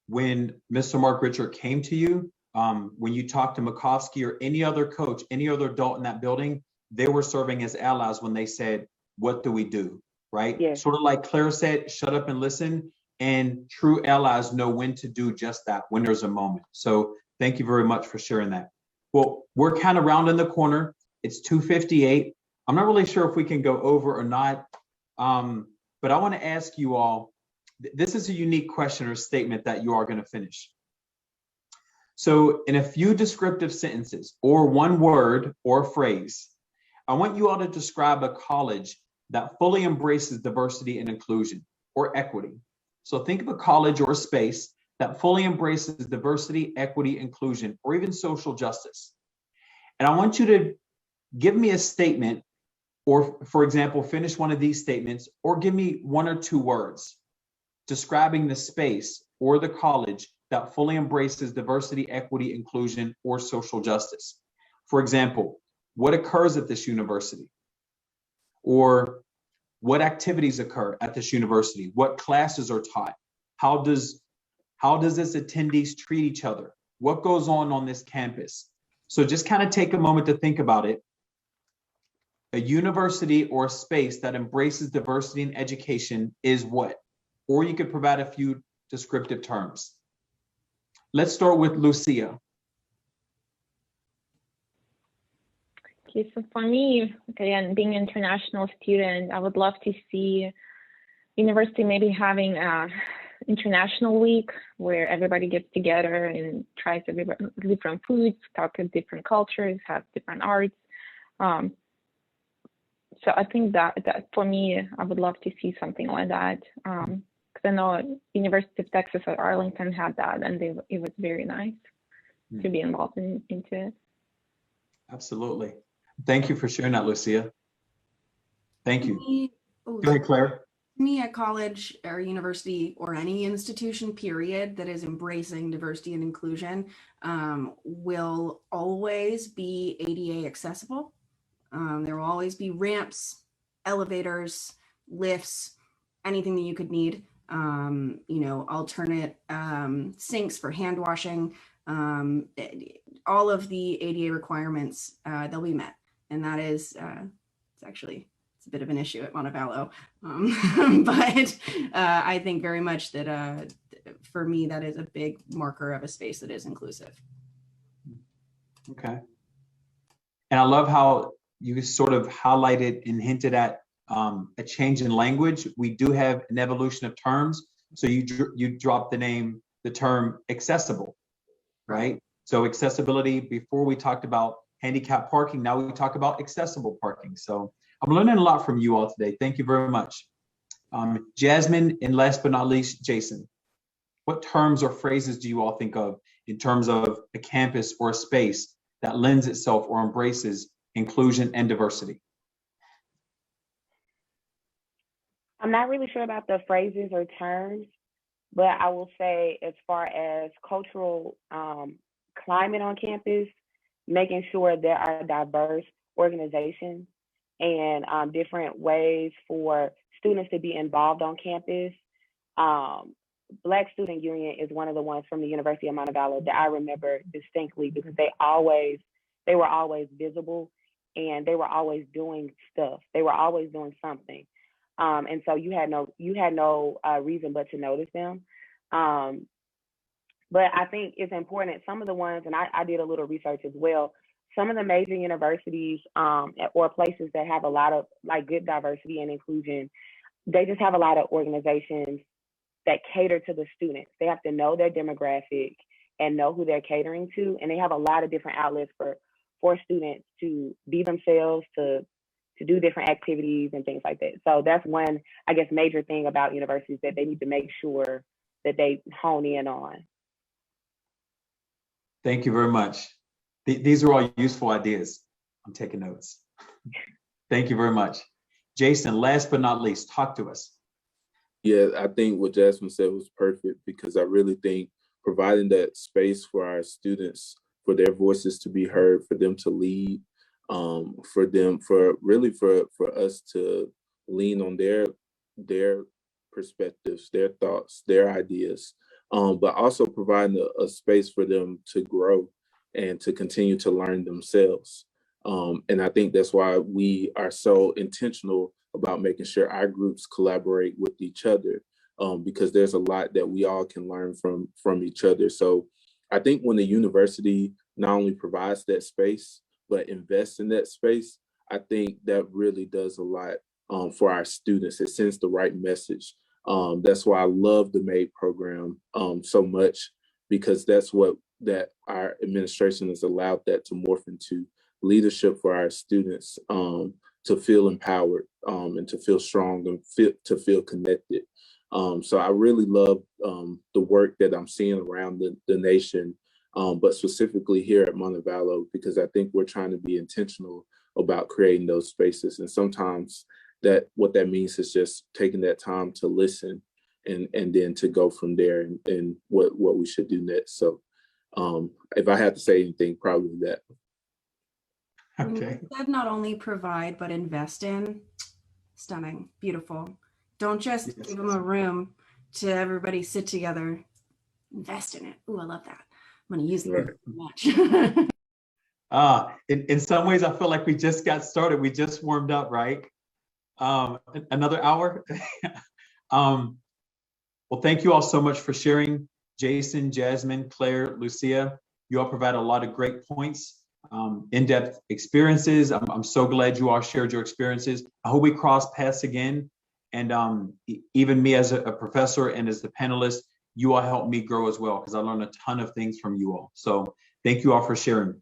when Mr. Mark Richard came to you, when you talked to Makowski or any other coach, any other adult in that building, they were serving as allies when they said, what do we do, right? Yes. Sort of like Claire said, shut up and listen. And true allies know when to do just that, when there's a moment. So thank you very much for sharing that. Well, we're kind of rounding the corner. It's 2:58. I'm not really sure if we can go over or not. But I want to ask you all, this is a unique question or statement that you are going to finish. So in a few descriptive sentences or one word or phrase, I want you all to describe a college that fully embraces diversity and inclusion or equity. So think of a college or a space that fully embraces diversity, equity, inclusion, or even social justice. And I want you to give me a statement, or for example, finish one of these statements, or give me one or two words describing the space or the college that fully embraces diversity, equity, inclusion, or social justice. For example, what occurs at this university? Or what activities occur at this university? What classes are taught? How does its attendees treat each other? What goes on this campus? So just kind of take a moment to think about it. A university or a space that embraces diversity in education is what? Or you could provide a few descriptive terms. Let's start with Liucija. Okay, so for me, again, being an international student, I would love to see university maybe having a international week where everybody gets together and tries different foods, talk with different cultures, have different arts. So I think that for me, I would love to see something like that. Because I know University of Texas at Arlington had that, and it was very nice to be involved into it. Absolutely. Thank you for sharing that, Liucija. Thank you. Go ahead, Claire. Me, a college or university or any institution, period, that is embracing diversity and inclusion will always be ADA accessible. There will always be ramps, elevators, lifts, anything that you could need. Alternate sinks for hand washing. All of the ADA requirements, they'll be met. And that is, it's a bit of an issue at Montevallo. But I think very much that for me, that is a big marker of a space that is inclusive. Okay. And I love how you sort of highlighted and hinted at a change in language. We do have an evolution of terms. So you dropped the term accessible, right? So accessibility, before we talked about handicap parking, now we talk about accessible parking. So I'm learning a lot from you all today. Thank you very much. Jasmine, and last but not least, Jason. what terms or phrases do you all think of in terms of a campus or a space that lends itself or embraces inclusion and diversity? I'm not really sure about the phrases or terms, but I will say as far as cultural climate on campus, making sure there are diverse organizations and different ways for students to be involved on campus. Black Student Union is one of the ones from the University of Montevallo that I remember distinctly because they were always visible and they were always doing stuff. They were always doing something. And so you had no reason but to notice them. But I think it's important, some of the ones, and I did a little research as well, some of the major universities or places that have a lot of like good diversity and inclusion, they just have a lot of organizations that cater to the students. They have to know their demographic and know who they're catering to. And they have a lot of different outlets for students to be themselves, to do different activities and things like that. So that's one, I guess, major thing about universities that they need to make sure that they hone in on. Thank you very much. These are all useful ideas. I'm taking notes. Thank you very much. Jason, last but not least, talk to us. Yeah, I think what Jasmine said was perfect because I really think providing that space for our students, for their voices to be heard, for them to lead, for us to lean on their perspectives, their thoughts, their ideas, but also providing a space for them to grow and to continue to learn themselves. And I think that's why we are so intentional about making sure our groups collaborate with each other, because there's a lot that we all can learn from each other. So I think when the university not only provides that space, but invests in that space, I think that really does a lot for our students. It sends the right message. That's why I love the M.A.D.E program so much, because that's what our administration has allowed that to morph into leadership for our students, to feel empowered and to feel strong and to feel connected. So I really love the work that I'm seeing around the nation, but specifically here at Montevallo, because I think we're trying to be intentional about creating those spaces. And sometimes what that means is just taking that time to listen and then to go from there and what we should do next. So if I had to say anything, probably that. Okay. You said not only provide, but invest in. Stunning, beautiful. Don't just give them a room to everybody sit together. Invest in it. Ooh, I love that. I'm going to use it so much. In some ways, I feel like we just got started. We just warmed up, right? Another hour. Well, thank you all so much for sharing. Jason, Jasmine, Claire, Liucija, you all provide a lot of great points. In-depth experiences. I'm so glad you all shared your experiences. I hope we cross paths again. And even me as a professor and as the panelist, you all helped me grow as well, because I learned a ton of things from you all. So thank you all for sharing.